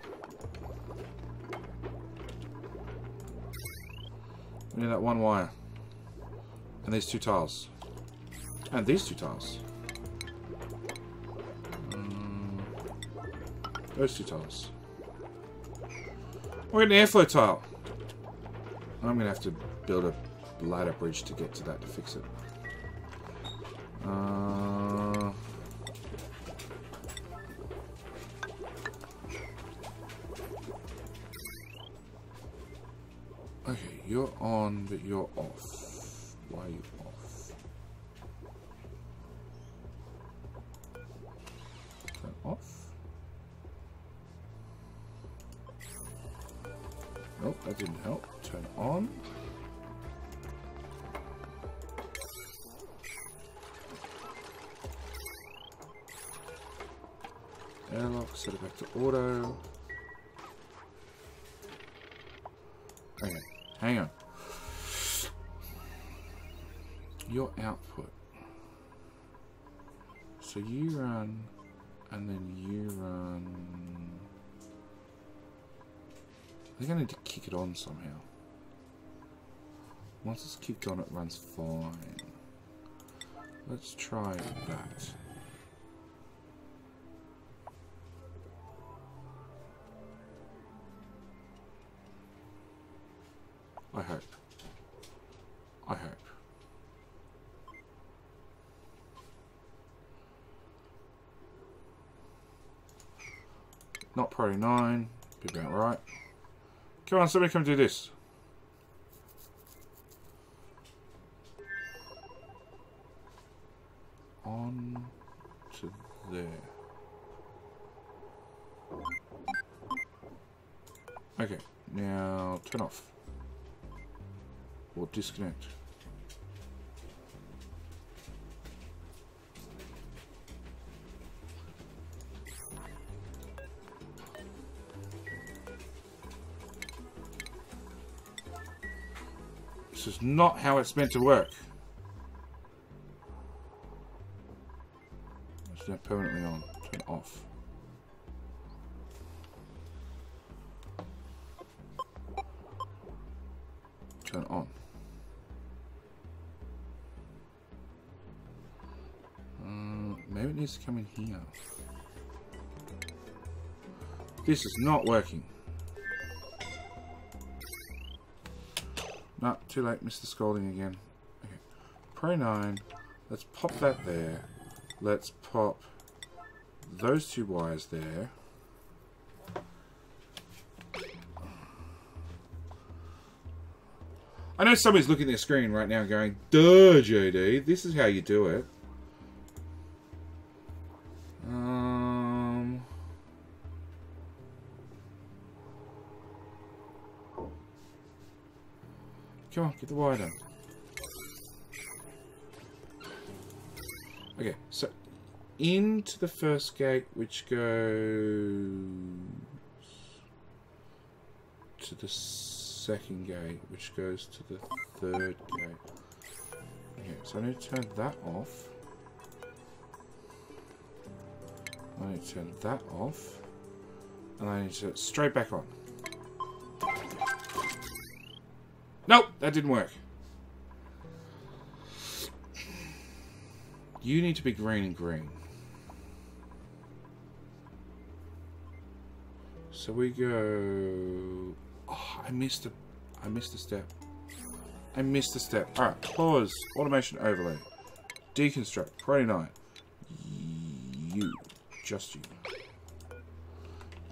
We need that one wire. And these two tiles. And these two tiles. Those two tiles. We're getting an airflow tile. I'm gonna have to build a ladder bridge to get to that to fix it. Okay, you're on, but you're off. Why are you off? Turn off. Nope, that didn't help. Turn on. Airlock, set it back to auto. Okay, hang on. Your output. So you run, and then you run. I think I need to kick it on somehow. Once it's kicked on, it runs fine. Let's try that. I hope. I hope. Not Pro 9. Be about right. Come on, somebody come do this. On to there. Okay, now turn off. Or disconnect. This is not how it's meant to work. It's now permanently on. Turn off. Turn on. Maybe it needs to come in here. This is not working. No, too late. Missed the scolding again. Okay. Pro 9. Let's pop that there. Let's pop those two wires there. I know somebody's looking at their screen right now going, duh, JD, this is how you do it. Come on, get the wire done. Okay, so into the first gate, which goes to the second gate, which goes to the third gate. Okay, so I need to turn that off. I need to turn that off. And I need to turn it straight back on. Nope, that didn't work. You need to be green and green. So we go. Oh, I missed a step. I missed a step. Alright, pause. Automation overlay. Deconstruct. Pro 9. You. Just you.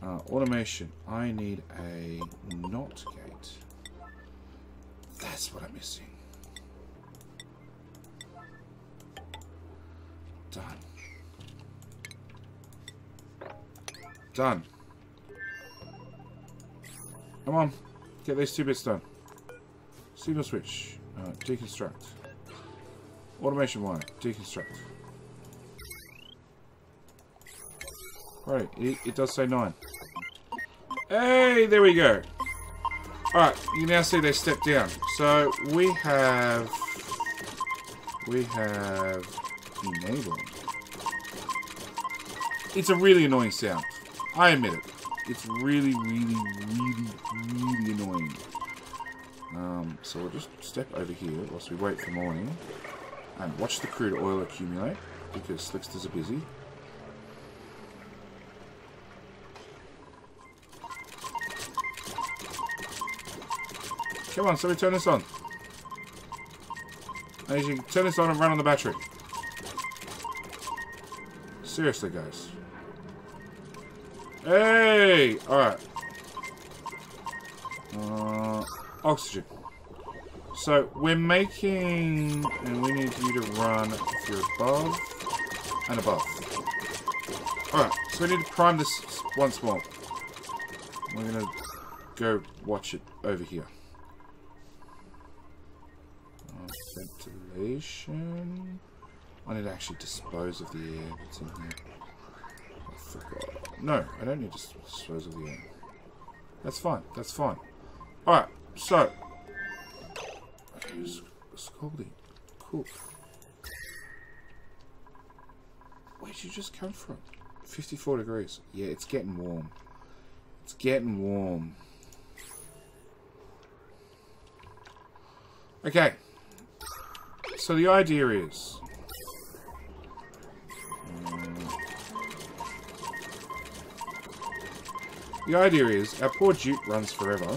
Automation. I need a NOT gate. That's what I'm missing. Done. Done. Come on. Get these two bits done. Signal switch. Deconstruct. Automation wire. Deconstruct. Right. It does say 9. Hey, there we go. Alright, you now see they step down. So we have enabling. It's a really annoying sound. I admit it. It's really, really, really, really annoying. So we'll just step over here whilst we wait for morning and watch the crude oil accumulate because slicksters are busy. Come on, somebody turn this on. And you can turn this on and run on the battery. Seriously, guys. Hey! Alright. Oxygen. So, we're making... And we need you to run if you're above and above. Alright, so we need to prime this once more. We're going to go watch it over here. Ventilation. I need to actually dispose of the air that's in here. I forgot. No, I don't need to dispose of the air. That's fine. That's fine. Alright, so. Okay, Scaldy. Cool. Where'd you just come from? 54 degrees. Yeah, it's getting warm. It's getting warm. Okay. So the idea is... the idea is, our poor dupe runs forever.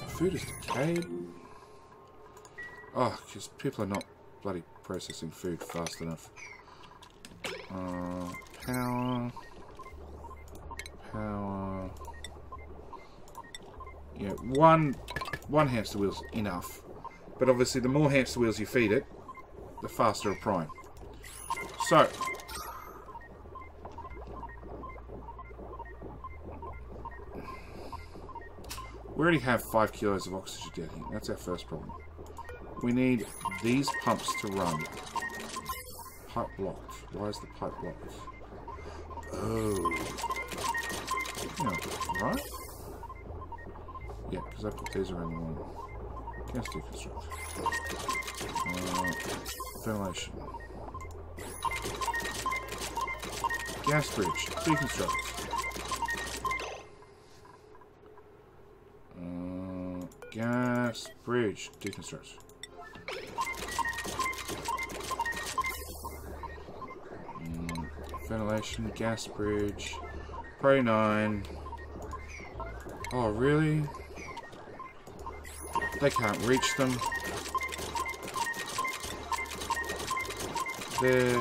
Food is decayed. Oh, because people are not bloody processing food fast enough. Power. Power. Yeah, one hamster wheel's enough. But obviously the more hamster wheels you feed it, the faster it'll prime. So, we already have 5 kilos of oxygen down here. That's our first problem. We need these pumps to run. Pipe blocked. Why is the pipe blocked? Oh. Yeah, right? Yeah, because I put these around the wall. Gas deconstruct. Ventilation. Gas bridge. Deconstruct. Gas bridge. Deconstruct. Ventilation. Gas bridge. Priority 9. Oh, really? They can't reach them. There.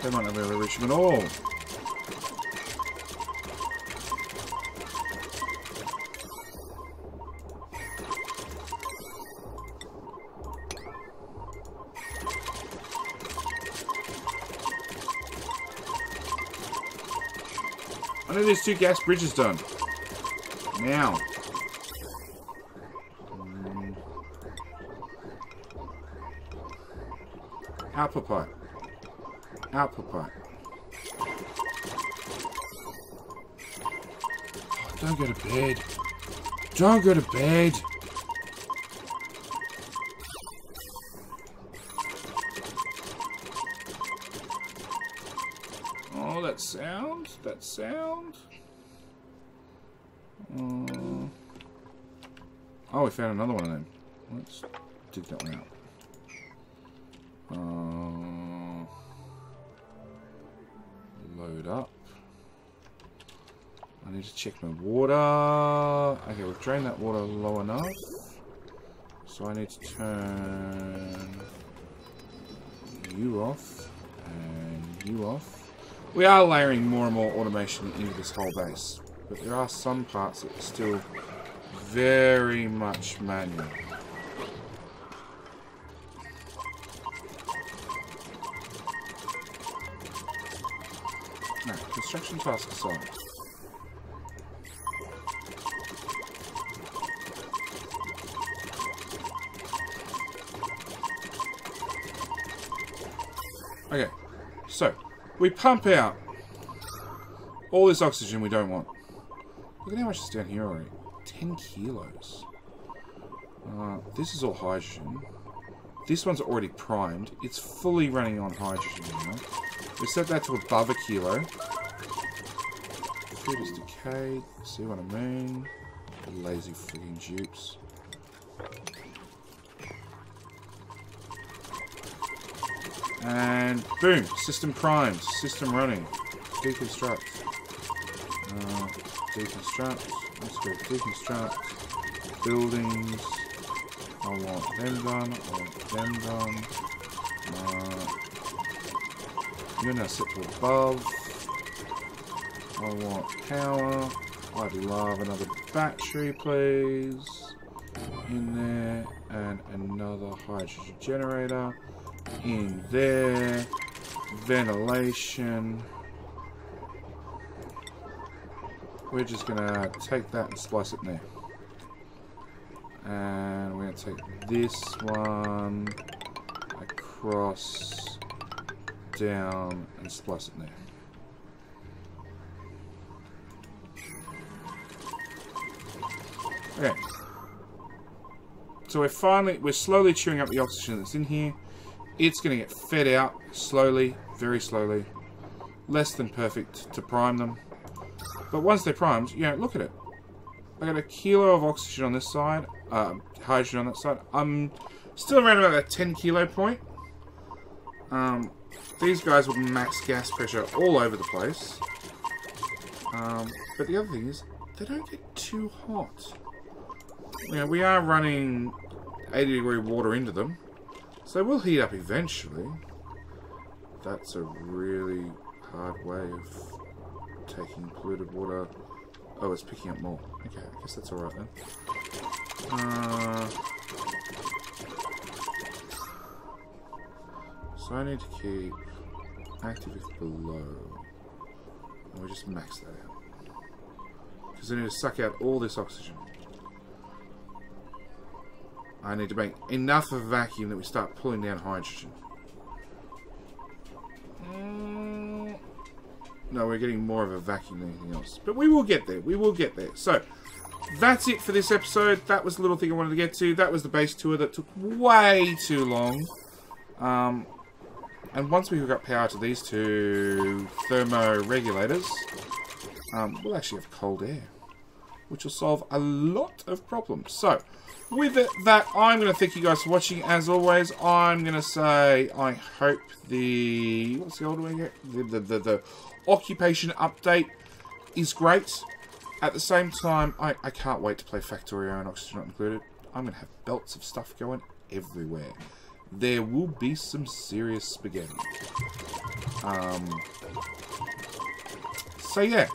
They might not be able to reach them at all. I need these 2 gas bridges done. Now. Output pipe. Output pipe. Oh, don't go to bed. Don't go to bed. Oh, that sound. That sound. Oh, we found another one of them. Let's dig that one out. Load up. I need to check my water. Okay, we've drained that water low enough. So I need to turn you off and you off. We are layering more and more automation into this whole base, but there are some parts that are still very much manual. No, construction task aside. Okay, so we pump out all this oxygen we don't want. Look at how much is down here already. 10 kilos. This is all hydrogen. This one's already primed. It's fully running on hydrogen now. We set that to above 1 kilo. Food is decayed. See what I mean? The lazy frigging dupes. And boom, system primed, system running. Deconstruct. Deconstruct. Let's go deconstruct. Buildings. I want them done. I want them done. You're now set to above. I want power. I'd love another battery, please. In there. And another hydrogen generator. In there. Ventilation. We're just going to take that and splice it in there. And we're going to take this one across, down, and splice it in there. Okay. So we're slowly chewing up the oxygen that's in here. It's going to get fed out slowly, very slowly. Less than perfect to prime them. But once they're primed, you know, look at it. I got a kilo of oxygen on this side, hydrogen on that side. I'm still around about that 10 kilo point. These guys will max gas pressure all over the place. But the other thing is, they don't get too hot. You know, we are running 80-degree water into them, so they will heat up eventually. That's a really hard way of taking polluted water. Oh, it's picking up more. Okay, I guess that's alright then. So I need to keep active if below. And we just max that out. Because I need to suck out all this oxygen. I need to make enough of a vacuum that we start pulling down hydrogen. No, we're getting more of a vacuum than anything else. But we will get there. We will get there. So, that's it for this episode. That was the little thing I wanted to get to. That was the base tour that took way too long. And once we hook up power to these two thermoregulators, we'll actually have cold air, which will solve a lot of problems. So, with that, I'm going to thank you guys for watching. As always, I'm going to say I hope the... What's the old one again? The occupation update is great. At the same time, I can't wait to play Factorio and Oxygen Not Included. I'm going to have belts of stuff going everywhere. There will be some serious spaghetti. So yeah.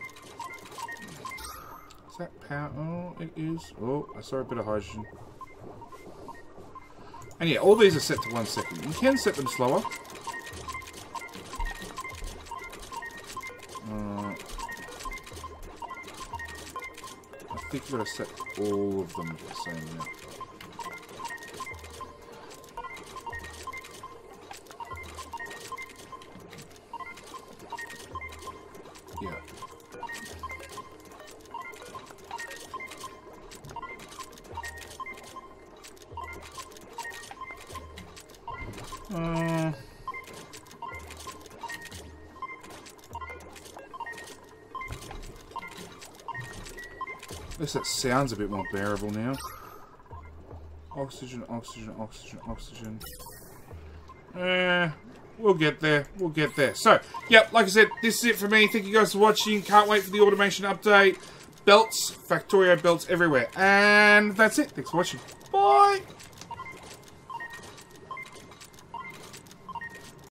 Is that power? Oh, it is. Oh, I saw a bit of hydrogen. And yeah, all these are set to 1 second. You can set them slower. I think you've got to set all of them to the same amount. Yeah. At least that sounds a bit more bearable now. Oxygen, oxygen, oxygen, oxygen. We'll get there. We'll get there. So, yep, like I said, this is it for me. Thank you guys for watching. Can't wait for the automation update. Belts, Factorio belts everywhere. And that's it. Thanks for watching. Bye!